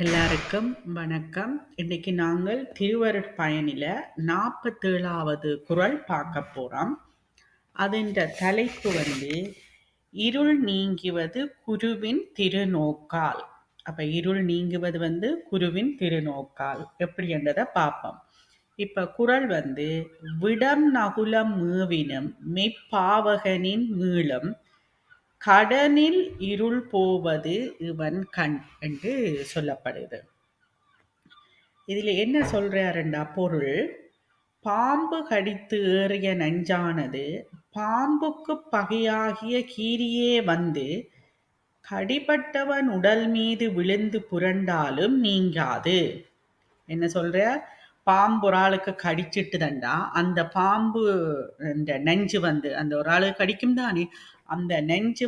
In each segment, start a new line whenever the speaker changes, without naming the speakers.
எல்லாருக்கும் வணக்கம். இன்னைக்கு நாங்கள் திருவருட்பயனில 47வது குறள் பார்க்க போறோம். அதன் தலைப்பு இருள் நீங்குவது குருவின் திருநோக்கால். அப்ப இருள் நீங்குவது குருவின் திருநோக்கால் எப்படி என்றதை பார்ப்போம். இப்ப குறள் விடம் நகுலம் மேவினும் மெய்ப்பாவகனின் மீளும் கடனில் இருள் போவது இவன் கண் என்று சொல்லப்படுது. இதுல என்ன சொல்றாருண்டா பொருள், பாம்பு கடித்து ஏறிய நஞ்சானது பாம்புக்கு பகையாகிய கீரியே கடிபட்டவன் உடல் மீது விழுந்து புரண்டாலும் நீங்காது. என்ன சொல்ற, பாம்பு ஒரு ஆளுக்கு கடிச்சிட்டுதண்டா அந்த பாம்பு இந்த நெஞ்சு அந்த ஒரு ஆளுக்கு கடிக்கும் தானே, அந்த நெஞ்சு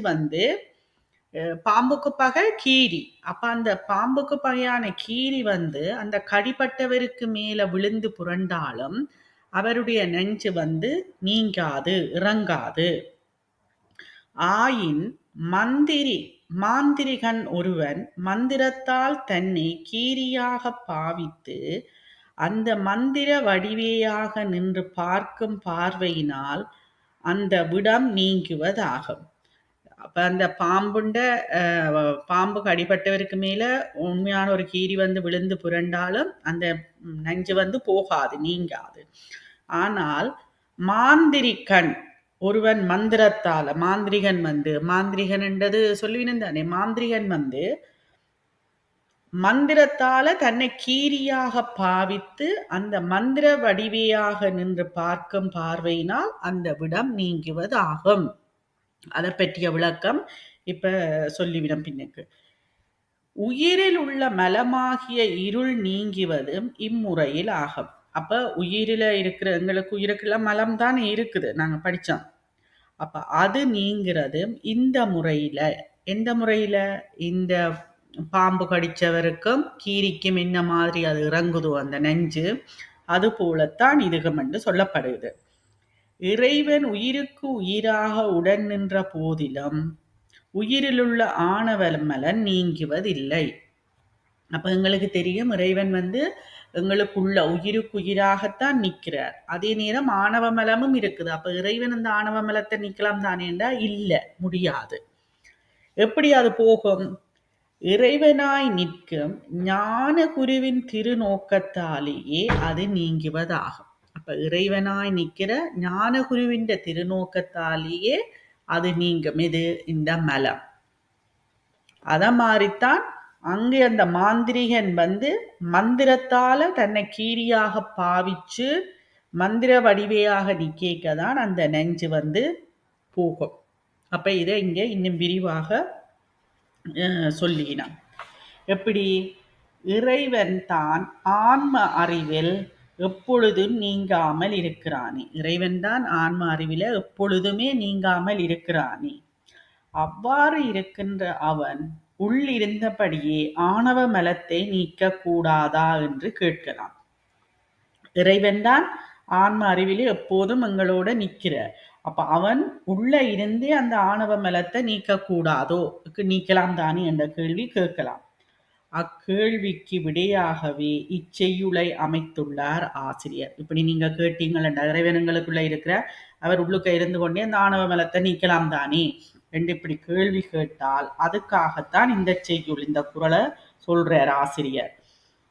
பாம்புக்கு பகை கீரி. அப்ப அந்த பாம்புக்கு பகையான கீரி அந்த கடிப்பட்டவருக்கு மேல விழுந்து புரண்டாலும் அவருடைய நெஞ்சு நீங்காது, இறங்காது. ஆயின் மாந்திரிகன் ஒருவன் மந்திரத்தால் தன்னை கீரியாக பாவித்து அந்த மந்திர வடிவேயாக நின்று பார்க்கும் பார்வையினால் அந்த விடம் நீங்குவதாகும். அப்ப அந்த பாம்பு கடிப்பட்டவருக்கு மேல உண்மையான ஒரு கீரி விழுந்து புரண்டாலும் அந்த நஞ்சு போகாது, நீங்காது. ஆனால் மாந்திரிகன் ஒருவன் மந்திரத்தால, மாந்திரிகன் என்றது சொல்லுவினம் தானே, மாந்திரிகன் மந்திரத்தால தன்னை கீரியாக பாவித்து அந்த மந்திர வடிவையாக நின்று பார்க்கும் பார்வையினால் அந்த விடம் நீங்குவது ஆகும். அதை பற்றிய விளக்கம் இப்ப சொல்லிவிடும் பின்னுக்கு. உயிரில் உள்ள மலமாகிய இருள் நீங்குவதும் இம்முறையில் ஆகும். அப்ப உயிரில இருக்கிற எங்களுக்கு உயிருக்குள்ள மலம் தான் இருக்குது, நாங்க படிச்சோம். அப்ப அது நீங்கிறதும் இந்த முறையில. எந்த முறையில? இந்த பாம்பு கடிச்சவருக்கும் கீரிக்கும் என்ன மாதிரி அது இறங்குதோ அந்த நெஞ்சு, அது போலத்தான் இதுகம் என்று சொல்லப்படுது. இறைவன் உயிருக்கு உயிராக உடன் நின்ற போதிலும் உயிரிலுள்ள ஆணவமலன் நீங்குவதில்லை. அப்ப எங்களுக்கு தெரியும், இறைவன் எங்களுக்குள்ள உயிருக்கு உயிராகத்தான் நிற்கிறார். அதே நேரம் ஆணவமலமும் இருக்குது. அப்ப இறைவன் அந்த ஆணவமலத்தை நீக்கலாம் தானேண்டா? இல்ல, முடியாது. எப்படி அது போகும்? இறைவனாய் நிற்கும் ஞான குருவின் திருநோக்கத்தாலேயே அது நீங்குவதாகும். அப்ப இறைவனாய் நிற்கிற ஞான குருவின் திருநோக்கத்தாலேயே அது நீங்கும். இது இந்த மலம். அத மாதிரித்தான் அங்கே அந்த மாந்திரிகன் மந்திரத்தால தன்னை கீரியாக பாவிச்சு மந்திர வடிவையாக நிற்கதான் அந்த நெஞ்சு போகும். அப்ப இதை இங்க இன்னும் விரிவாக சொல்லினான். எப்படி? இறைவன் தான் ஆன்ம அறிவில் எப்பொழுதும் நீங்காமல் இருக்கிறானே. இறைவன் தான் ஆன்ம அறிவில எப்பொழுதுமே நீங்காமல் இருக்கிறானே. அவ்வாறு இருக்கின்ற அவன் உள்ளிருந்தபடியே ஆணவ மலத்தை நீக்க கூடாதா என்று கேட்கலாம். இறைவன் தான் ஆன்ம அறிவிலே எப்போதும் எங்களோட நிற்கிறார். அப்ப அவன் உள்ள இருந்தே அந்த ஆணவ மலத்தை நீக்க கூடாதோ, நீக்கலாம் தானே என்ற கேள்வி கேட்கலாம். அக்கேள்விக்கு விடையாகவே இச்செய்யுளை அமைத்துள்ளார் ஆசிரியர். இப்படி நீங்க கேட்டீங்கள், இறைவனங்களுக்குள்ள இருக்கிற அவர் உள்ளுக்க இருந்து கொண்டே அந்த ஆணவ மலத்தை நீக்கலாம் தானே என்று இப்படி கேள்வி கேட்டால் அதுக்காகத்தான் இந்த செய்யுள், இந்த குறளை சொல்றார் ஆசிரியர்.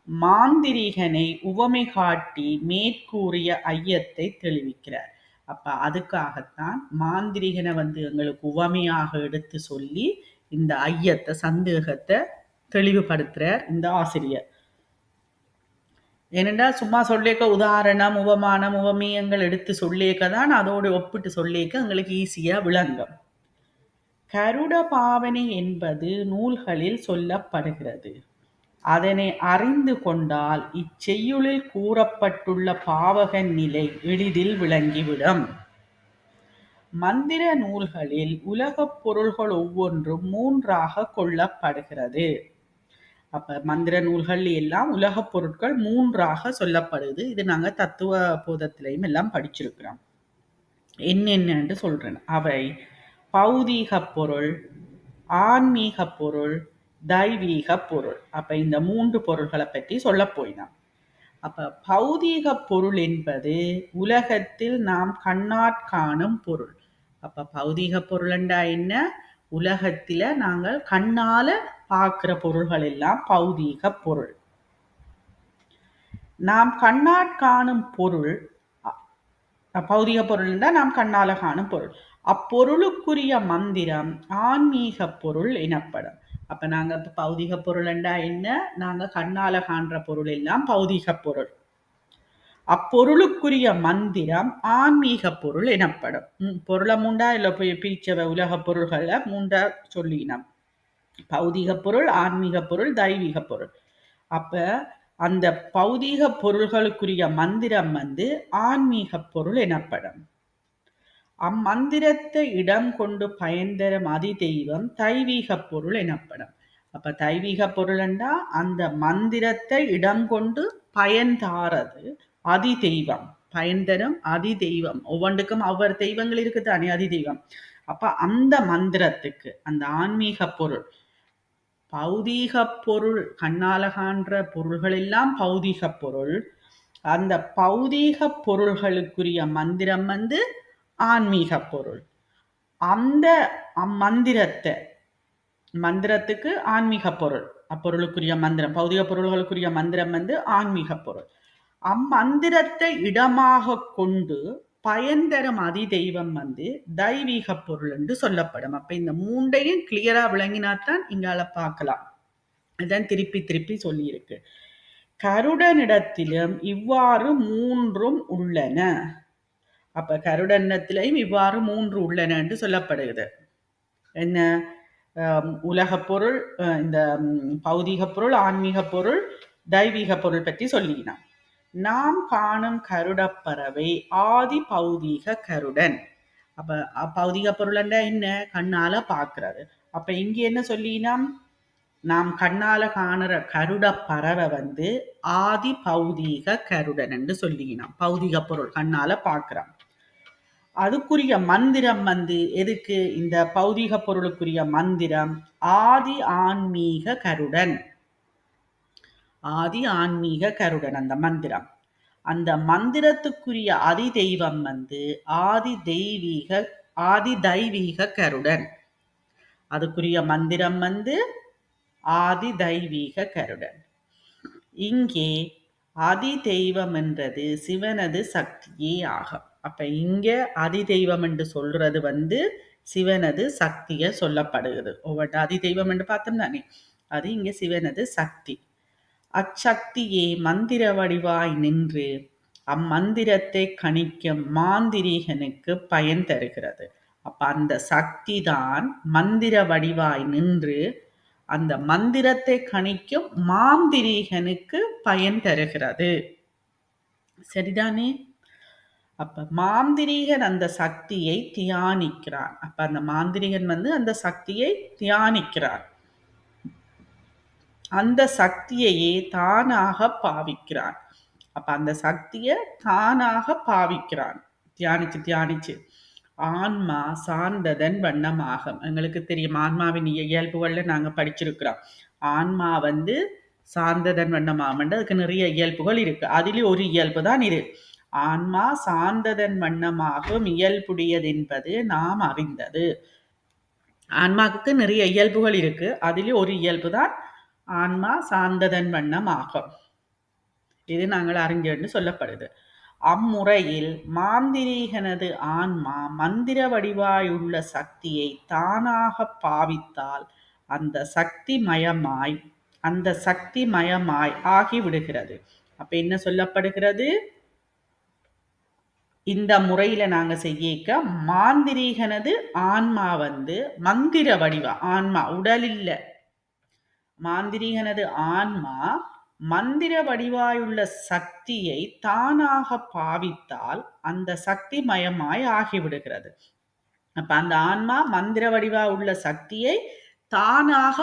மாந்திரிகனை உவமை காட்டி மேற்கூறிய ஐயத்தை தெளிவிக்கிறார். அப்ப அதுக்காகத்தான் மாந்திரிகனை எங்களுக்கு உவமையாக எடுத்து சொல்லி இந்த ஐயத்தை, சந்தேகத்தை தெளிவுபடுத்துறார் இந்த ஆசிரியர். ஏனென்றா சும்மா சொல்லிக்க உதாரணம், உவமானம், உவமியங்கள் எடுத்து சொல்லிக்க தான் அதோடு ஒப்பிட்டு சொல்லிக்க எங்களுக்கு ஈஸியா விளங்கும். கருட பாவனை என்பது நூல்களில் சொல்லப்படுகிறது. அதனை அறிந்து கொண்டால் இச்செய்யுளில் கூறப்பட்டுள்ள பாவகன் நிலை எளிதில் விளங்கிவிடும். மந்திர நூல்களில் உலகப் பொருள்கள் ஒவ்வொன்றும் 3ஆக கொள்ளப்படுகிறது. அப்ப மந்திர நூல்கள் எல்லாம் உலகப் பொருட்கள் 3ஆக சொல்லப்படுது. இது நாங்க தத்துவ போதத்திலையும் எல்லாம் படிச்சிருக்கிறோம். என்னென்னு சொல்றேன். அவை பௌதீக பொருள், ஆன்மீக பொருள், தெய்வீக பொருள். அப்ப இந்த 3 பொருள்களை பற்றி சொல்லப் போயினோம். அப்ப பௌதீக பொருள் என்பது உலகத்தில் நாம் கண்ணாற் காணும் பொருள். அப்ப பௌதீக பொருள்ண்டா என்ன? உலகத்தில நாங்கள் கண்ணால பார்க்கிற பொருள்கள் எல்லாம் பௌதீக பொருள். நாம் கண்ணாற் காணும் பொருள் பௌதீக பொருள்னா நாம் கண்ணால காணும் பொருள். அப்பொருளுக்குரிய மந்திரம் ஆன்மீக பொருள் எனப்படும். அப்ப நாங்க பௌதீக பொருள்ண்டா என்ன? நாங்க கண்ணால காண்ற பொருள் எல்லாம் பௌதீக பொருள். அப்பொருளுக்குரிய மந்திரம் ஆன்மீக பொருள் எனப்படும். பொருளை மூண்டா இல்ல பிரிச்சவ உலக பொருள்களை மூண்டா சொல்லினோம். பௌதீக பொருள், ஆன்மீக பொருள், தெய்வீக பொருள். அப்ப அந்த பௌதீக பொருள்களுக்குரிய மந்திரம் ஆன்மீக பொருள் எனப்படும். அம்மந்திரத்தை இடம் கொண்டு பயன்தரும் அதி தெய்வம் தெய்வீக பொருள் எனப்படும். அப்ப தெய்வீக பொருள்ண்டா அந்த மந்திரத்தை இடம் கொண்டு பயன் தாரது அதி தெய்வம், பயன் தரும் அதி தெய்வம். ஒவ்வொன்றுக்கும் ஒவ்வொரு தெய்வங்கள் இருக்குதானே, அதி தெய்வம். அப்ப அந்த மந்திரத்துக்கு அந்த ஆன்மீக பொருள், பௌதீக பொருள் கண்ணால காண்ற பொருள்கள் எல்லாம் பௌதீக பொருள். அந்த பௌதீக பொருள்களுக்குரிய மந்திரம் ஆன்மீக பொருள். அந்த மந்திரத்துக்கு ஆன்மீக பொருள், அப்பொருளுக்குரிய மந்திரம், பௌதிக பொருள்களுக்குரிய மந்திரம் ஆன்மீக பொருள். அம்மந்திரத்தை இடமாக கொண்டு பயன் தரும் அதி தெய்வம் தெய்வீக பொருள் என்று சொல்லப்படும். அப்ப இந்த மூண்டையும் கிளியரா விளங்கினாத்தான் இங்கால பார்க்கலாம். இதான் திருப்பி திருப்பி சொல்லியிருக்கு. கருடனிடத்திலும் இவ்வாறு மூன்றும் உள்ளன. அப்ப கருடனிடத்திலையும் இவ்வாறு 3 உள்ளன என்று சொல்லப்படுகிறது. என்ன? உலக பொருள், இந்த பௌதீக பொருள், ஆன்மீக பொருள், தெய்வீக பொருள் பற்றி சொல்லினான். நாம் காணும் கருடப்பறவை ஆதி பௌதீக கருடன். அப்ப பௌதீக பொருள் என்ன? கண்ணால பார்க்கிறது. அப்ப இங்க என்ன சொல்லினோம்? நாம் கண்ணால காணுற கருட பறவை ஆதி பௌதீக கருடன் என்று சொல்லினோம். பௌதீக பொருள் கண்ணால பார்க்கிறோம். அதுக்குரிய மந்திரம் எதுக்கு? இந்த பௌதீக பொருளுக்குரிய மந்திரம் ஆதி ஆன்மீக கருடன். ஆதி ஆன்மீக கருடன் அந்த மந்திரம். அந்த மந்திரத்துக்குரிய அதி தெய்வம் ஆதி தெய்வீக கருடன். அதுக்குரிய மந்திரம் ஆதி தெய்வீக கருடன். இங்கே அதி தெய்வம் என்றது சிவனது சக்தியே ஆகும். அப்ப இங்க அதி தெய்வம் என்று சொல்றது சிவனது சக்திய சொல்லப்படுகிறது. ஒவ்வொரு அதி தெய்வம் என்று பார்த்தோம் தானே, அது இங்க சிவனது சக்தி. அச்சக்தியே மந்திர வடிவாய் நின்று அம்மந்திரத்தை கணிக்கும் மாந்திரீகனுக்கு பயன் தருகிறது. அப்ப அந்த சக்தி தான் மந்திர வடிவாய் நின்று அந்த மந்திரத்தை கணிக்கும் மாந்திரீகனுக்கு பயன் தருகிறது. சரிதானே? அப்ப மாந்திரீகன் அந்த சக்தியை தியானிக்கிறான். அப்ப அந்த மாந்திரீகன் அந்த சக்தியை தியானிக்கிறான். அந்த சக்தியையே தானாக பாவிக்கிறான். அப்ப அந்த சக்தியை தானாக பாவிக்கிறான். தியானிச்சு ஆன்மா சார்ந்ததன் வண்ணமாகும். எங்களுக்கு தெரியும், ஆன்மாவின் இயல்புகள்ல நாங்க படிச்சிருக்கிறோம். ஆன்மா சார்ந்ததன் வண்ணமாகும். அதுக்கு நிறைய இயல்புகள் இருக்கு. அதிலே ஒரு இயல்பு தான் இது. ஆன்மா சார்ந்ததன் வண்ணமாகும் இயல்புடையது என்பது நாம் அறிந்தது. ஆன்மாவுக்கு நிறைய இயல்புகள் இருக்கு. அதிலே ஒரு இயல்பு தான் ஆன்மா சார்ந்ததன் வண்ணம் ஆகும். இது நாங்கள் அறிஞர்னு சொல்லப்படுது. அம்முறையில் மாந்திரீகனது ஆன்மா மந்திர வடிவாயுள்ள சக்தியை தானாக பாவித்தால் அந்த சக்தி மயமாய் ஆகிவிடுகிறது. அப்ப என்ன சொல்லப்படுகிறது? இந்த முறையில நாங்க செய்ய மாந்திரீகனது ஆன்மா மந்திர வடிவா, ஆன்மா உடல் இல்ல, மாந்திரீகனது ஆன்மா மந்திர வடிவாயுள்ள சக்தியை தானாக பாவித்தால் அந்த சக்தி மயமாய் ஆகிவிடுகிறது. அப்ப அந்த ஆன்மா மந்திர வடிவா உள்ள சக்தியை தானாக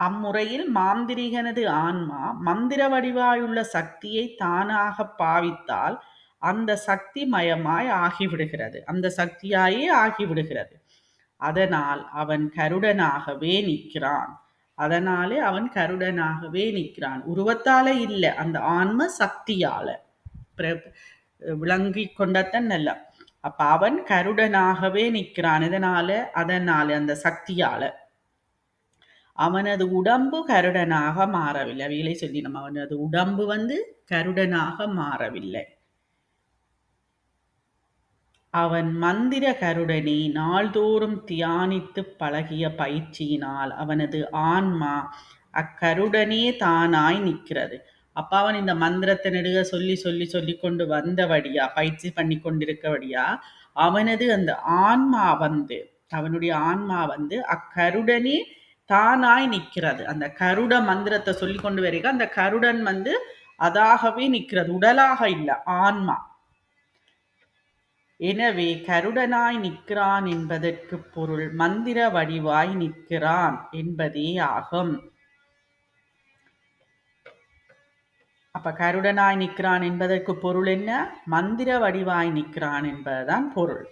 அம்முறையில் மாந்திரிகனது ஆன்மா மந்திர வடிவாயுள்ள சக்தியை தானாக பாவித்தால் அந்த சக்தி மயமாய் ஆகிவிடுகிறது, அந்த சக்தியாயே ஆகிவிடுகிறது. அதனால் அவன் கருடனாகவே நிற்கிறான். அதனாலே அவன் கருடனாகவே நிற்கிறான். உருவத்தால இல்ல, அந்த ஆன்ம சக்தியால விளங்கி கொண்டதன் அல்ல. அப்ப அவன் கருடனாகவே நிற்கிறான். அதனால அந்த சக்தியால அவனது உடம்பு கருடனாக மாறவில்லை. அவைகளை சொல்லி நம்ம அவனது உடம்பு கருடனாக மாறவில்லை. அவன் மந்திர கருடனை நாள்தோறும் தியானித்து பழகிய பயிற்சியினால் அவனது ஆன்மா அக்கருடனே தானாய் நிற்கிறது. அப்ப அவன் இந்த மந்திரத்தை நெடுக சொல்லி சொல்லி சொல்லி கொண்டு வந்தபடியா, பயிற்சி பண்ணி கொண்டிருக்கபடியா, அவனது அந்த ஆன்மா அவனுடைய ஆன்மா அக்கருடனே தானாய் நிற்கிறது. அந்த கருட மந்திரத்தை சொல்லி கொண்டு வருக, அந்த கருடன் அதாகவே நிற்கிறது, உடலாக இல்ல, ஆன்மா. எனவே கருடனாய் நிற்கிறான் என்பதற்கு பொருள் மந்திர வடிவாய் நிற்கிறான் என்பதே ஆகும். அப்ப கருடனாய் நிற்கிறான் என்பதற்கு பொருள் என்ன? மந்திர வடிவாய் நிற்கிறான் என்பதுதான் பொருள்.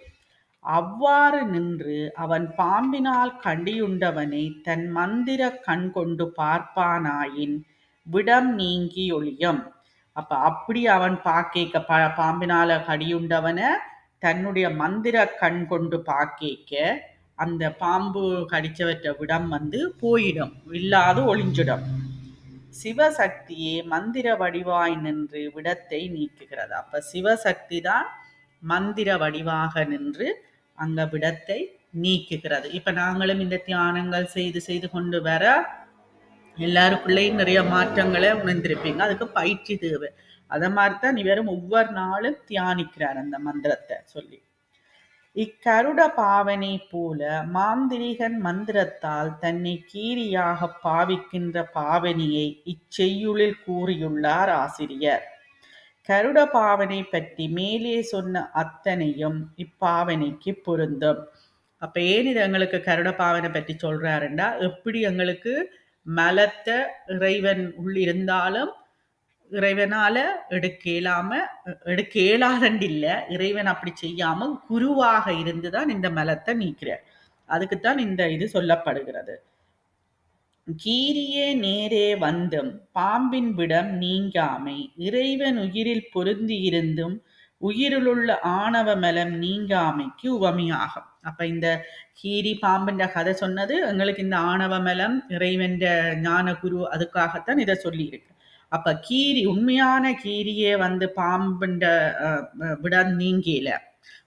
அவ்வாறு நின்று அவன் பாம்பினால் கடியுண்டவனை தன் மந்திர கண் கொண்டு பார்ப்பானாயின் விடம் நீங்கி ஒளியும். அப்படி அவன் பாம்பினால கடியுண்டவன தன்னுடைய மந்திர கண் கொண்டு பார்க்க அந்த பாம்பு கடிச்சவற்ற விடம் போயிடும், இல்லாது ஒளிஞ்சிடும். சிவசக்தியே மந்திர வடிவாய் நின்று விடத்தை நீக்குகிறது. அப்ப சிவசக்தி தான் மந்திர வடிவாக நின்று அந்த விடத்தை நீக்குகிறது. இப்ப நாங்களும் இந்த தியானங்கள் செய்து செய்து கொண்டு வர எல்லாருக்குள்ளேயும் நிறைய மாற்றங்களை உணர்ந்திருப்பீங்க. அதுக்கு பயிற்சி தேவை. அத மாதிரிதான் இவரும் ஒவ்வொரு நாளும் தியானிக்கிறார் அந்த மந்திரத்தை சொல்லி. இக்கருட பாவனை போல மாந்திரிகன் மந்திரத்தால் தன்னை கீரியாக பாவிக்கின்ற பாவனையை இச்செய்யுளில் கூறியுள்ளார் ஆசிரியர். கருட பாவனை பற்றி மேலே சொன்ன அத்தனையும் இப்பாவனைக்கு பொருந்தும். அப்ப ஏன் இது எங்களுக்கு கருட பாவனை பற்றி சொல்றாருண்டா, எப்படி எங்களுக்கு மலத்தை இறைவன் உள்ளிருந்தாலும் இறைவனால எடுக்க இயலாதண்டு இல்ல, இறைவன் அப்படி செய்யாம குருவாக இருந்துதான் இந்த மலத்தை நீக்கிறார். அதுக்குத்தான் இந்த இது சொல்லப்படுகிறது. கீரியே நேரே வந்தும் பாம்பின் விடம் நீங்காமை இறைவன் உயிரில் பொருந்தியிருந்தும் உயிருளுள்ள ஆணவ மலம் நீங்காமைக்கு உவமையாகும். அப்ப இந்த கீரி பாம்பின் கதை சொன்னது எங்களுக்கு இந்த ஆணவ மலம் இறைவன் ஞான குரு அதுக்காகத்தான் இதை சொல்லி இருக்கு. அப்ப கீரி உண்மையான கீரியே பாம்பின் விடம் நீங்கல.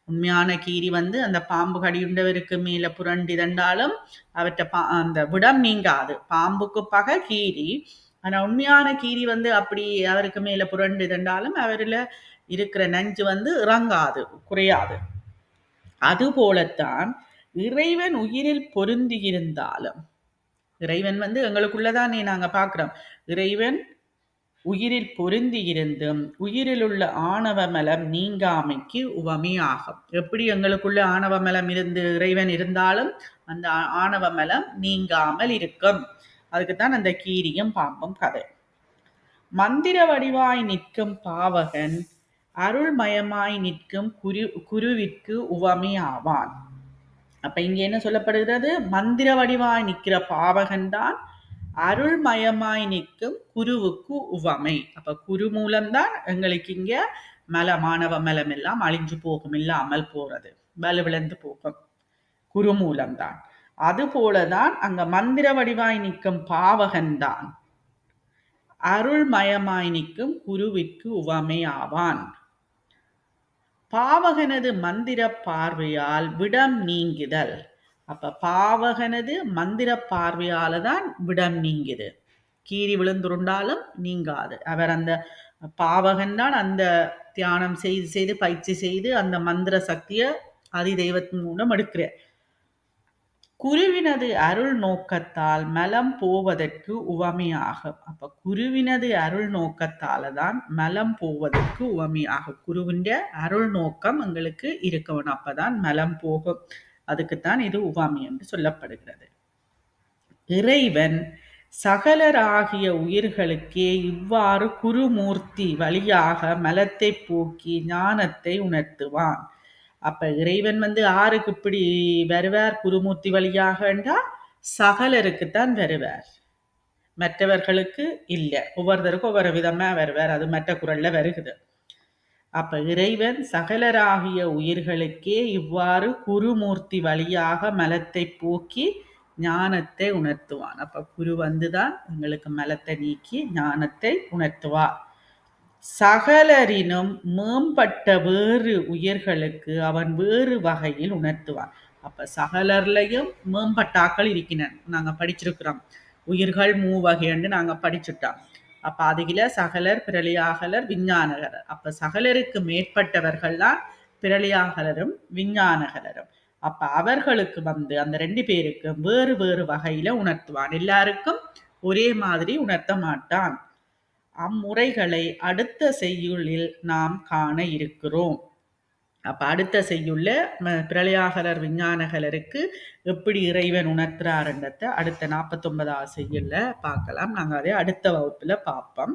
உண்மையான கீரி அந்த பாம்பு கடியுண்டவருக்கு மேல புரண்டி தண்டாலும் அவற்றை அந்த விடம் நீங்காது. பாம்புக்கு பகை கீரி. ஆனா உண்மையான கீரி அப்படி அவருக்கு மேல புரண்டு தண்டாலும் அவரில் இருக்கிற நஞ்சு இறங்காது, குறையாது. அது போலத்தான் இறைவன் உயிரில் பொருந்தி இருந்தாலும், இறைவன் எங்களுக்குள்ளதானே நாங்க பார்க்கிறோம். இறைவன் உயிரில் பொருந்தி இருந்தும் உயிரில் உள்ள ஆணவ மலம் நீங்காமைக்கு உவமையாகும். எப்படி எங்களுக்குள்ள ஆணவ மலம் இருந்து இறைவன் இருந்தாலும் அந்த ஆணவ மலம் நீங்காமல் இருக்கும். அதுக்குத்தான் அந்த கீரியும் பாம்பும் கதை. மந்திர வடிவாய் நிற்கும் பாவகன் அருள்மயமாய் நிற்கும் குருவிற்கு உவமை ஆவான். அப்ப இங்க என்ன சொல்லப்படுகிறது? மந்திர வடிவாய் நிற்கிற பாவகன் தான் அருள்மயமாய் நிற்கும் குருவுக்கு உவமை. அப்ப குரு மூலம்தான் எங்களுக்கு இங்க மாணவ மலம் எல்லாம் அழிஞ்சு போகும், இல்லாமல் போறது, வலுவிழந்து போகும். குரு மூலம்தான். அது போலதான் அங்க மந்திர வடிவாய் நிற்கும் பாவகன் தான் அருள்மயமாய் நிற்கும் குருவிற்கு உவமை ஆவான். பாவகனது மந்திர பார்வையால் விடம் நீங்குதல். அப்ப பாவகனது மந்திர பார்வையால தான் விடம் நீங்குது. கீறி விழுந்துருண்டாலும் நீங்காது. அவர் அந்த பாவகன் தான் அந்த தியானம் செய்து செய்து பயிற்சி செய்து அந்த மந்திர சக்தியை அதி தெய்வத்தின் மூலம் எடுக்கிறார். குருவினது அருள் நோக்கத்தால் மலம் போவதற்கு உவமையாகும். அப்ப குருவினது அருள் நோக்கத்தால தான் மலம் போவதற்கு உவமையாகும். குருவின் அருள் நோக்கம் எங்களுக்கு இருக்கணும், அப்பதான் மலம் போகும். அதுக்குத்தான் இது உவமை என்று சொல்லப்படுகிறது. இறைவன் சகலராகிய உயிர்களுக்கே இவ்வாறு குருமூர்த்தி வழியாக மலத்தை போக்கி ஞானத்தை உணர்த்துவான். அப்ப இறைவன் யாருக்கு இப்படி வருவார் குருமூர்த்தி வழியாகண்டா சகலருக்குத்தான் வருவார், மற்றவர்களுக்கு இல்ல. ஒவ்வொருத்தருக்கும் ஒவ்வொரு விதமா வருவார், அது மற்ற குறள்ல வருகுது. அப்ப இறைவன் சகலராகிய உயிர்களுக்கே இவ்வாறு குருமூர்த்தி வழியாக மலத்தை போக்கி ஞானத்தை உணர்த்துவான். அப்ப குரு வந்துதான் எங்களுக்கு மலத்தை நீக்கி ஞானத்தை உணர்த்துவார். சகலரினும் மேம்பட்ட வேறு உயிர்களுக்கு அவன் வேறு வகையில் உணர்த்துவான். அப்ப சகலர்லையும் மேம்பட்டாக்கள் இருக்கின்றன, நாங்க படிச்சிருக்கிறோம். உயிர்கள் மூவகை என்று நாங்க படிச்சுட்டோம். அப்ப அதுகில சகலர், பிரளியாகலர், விஞ்ஞானகலர். அப்ப சகலருக்கு மேற்பட்டவர்கள்லாம் பிரளியாகலரும் விஞ்ஞானகலரும். அப்ப அவர்களுக்கு அந்த 2 பேருக்கு வேறு வேறு வகையில உணர்த்துவான், எல்லாருக்கும் ஒரே மாதிரி உணர்த்த மாட்டான். அம்முறைகளை அடுத்த செய்யுளில் நாம் காண இருக்கிறோம். அப்ப அடுத்த செய்யுள்ள பிரளயாகலர் விஞ்ஞானகலருக்கு எப்படி இறைவன் உணர்த்துறாருன்றத அடுத்த 49வது செய்யுள்ள பார்க்கலாம். நாங்க அதை அடுத்த வகுப்புல பார்ப்போம்.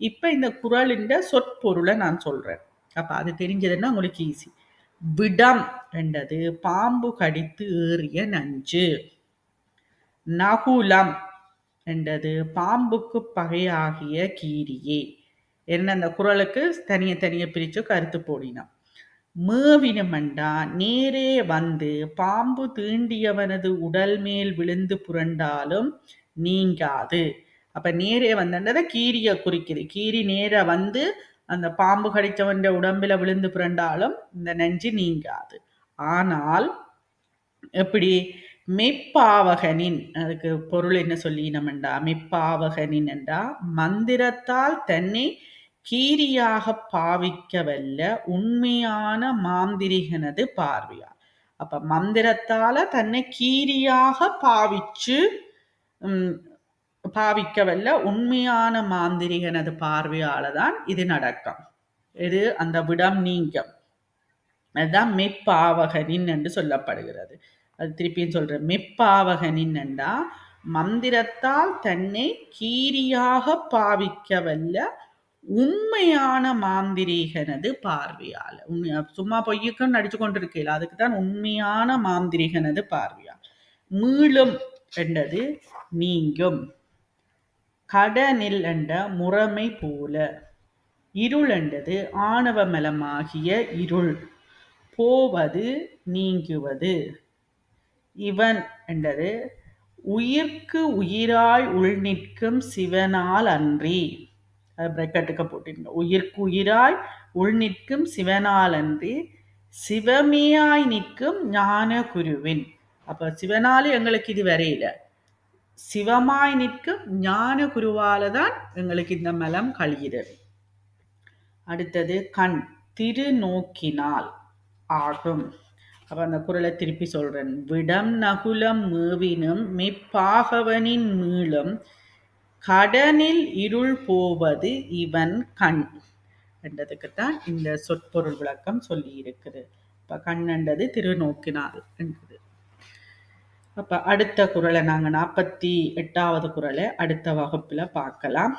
இப்ப இந்த குறளின் சொற்பொருளை நான் சொல்றேன். அப்ப அது தெரிஞ்சதுன்னா உங்களுக்கு ஈஸி. விடம் என்றது பாம்பு கடித்து ஏறிய நஞ்சு. நகுலம் என்றது பாம்புக்கு பகையாகிய கீரியே. என்ன அந்த குறளுக்கு தனிய பிரிச்சு கருத்து போடினோம். மேவினமண்டா நேரே வந்து பாம்பு தீண்டியவனது உடல் மேல் விழுந்து புரண்டாலும் நீங்காது. அப்ப நேரே வந்ததை கீரிய குறிக்குது. கீரி நேர வந்து அந்த பாம்பு கடிச்சவன் உடம்புல விழுந்து புரண்டாலும் இந்த நஞ்சு நீங்காது. ஆனால் எப்படி மெய்ப்பாவகனின், அதுக்கு பொருள் என்ன சொல்லினமெண்டா, மெய்ப்பாவகனின் என்றா மந்திரத்தால் தன்னை கீரியாக பாவிக்கவல்ல உண்மையான மாந்திரிகனது பார்வையால். அப்ப மந்திரத்தால தன்னை கீரியாக பாவிக்கவல்ல உண்மையான மாந்திரிகனது பார்வையால தான் இது நடக்கும். இது அந்த விடம் நீங்கம். அதுதான் மெய்ப்பாவகனின் என்று சொல்லப்படுகிறது. அது திருப்பியும் சொல்றேன். மெய்ப்பாவகனின் என்றா மந்திரத்தால் தன்னை கீரியாக பாவிக்கவல்ல உண்மையான மாந்திரிகனது பார்வையால். சும்மா பொய்யுக்கும் நடிச்சு கொண்டிருக்கல, அதுக்கு தான் உண்மையான மாந்திரிகனது பார்வையால். மீளும் என்றது நீங்கும். கடனில் என்ற முறைமை போல. இருள் என்றது ஆணவமலமாகிய இருள் போவது நீங்குவது. இவன் என்றது உயிர்க்கு உயிராய் உள் நிற்கும் சிவனால் அன்றி. பிரக்கெட்டுக்கு போட்டிருங்க. உயிர்க்கு உயிராய் உள் நிற்கும் சிவனால் அன்றி சிவமேயாய் நிற்கும் ஞான குருவின். அப்ப சிவனாலே எங்களுக்கு இது வரையில, சிவமாய் நிற்கும் ஞான குருவால தான் எங்களுக்கு இந்த மலம் கழிகிறது. அடுத்தது கண் திருநோக்கினால் ஆகும். அப்ப அந்த குறளை திருப்பி சொல்றேன். விடம் நகுலம் மேவினும் மெய்ப்பாகவனின் மீளும் கடனில் இருள் போவது இவன் கண் என்றதுக்குத்தான் இந்த சொற்பொருள் விளக்கம் சொல்லி இருக்குது. இப்ப கண் என்றது திருநோக்கினால் என்றது. அப்ப அடுத்த குறளை நாங்க 48வது குறளை அடுத்த வகுப்புல பார்க்கலாம்.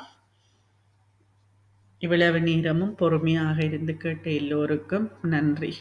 இவ்வளவு நேரமும் பொறுமையாக இருந்து கேட்ட எல்லோருக்கும் நன்றி.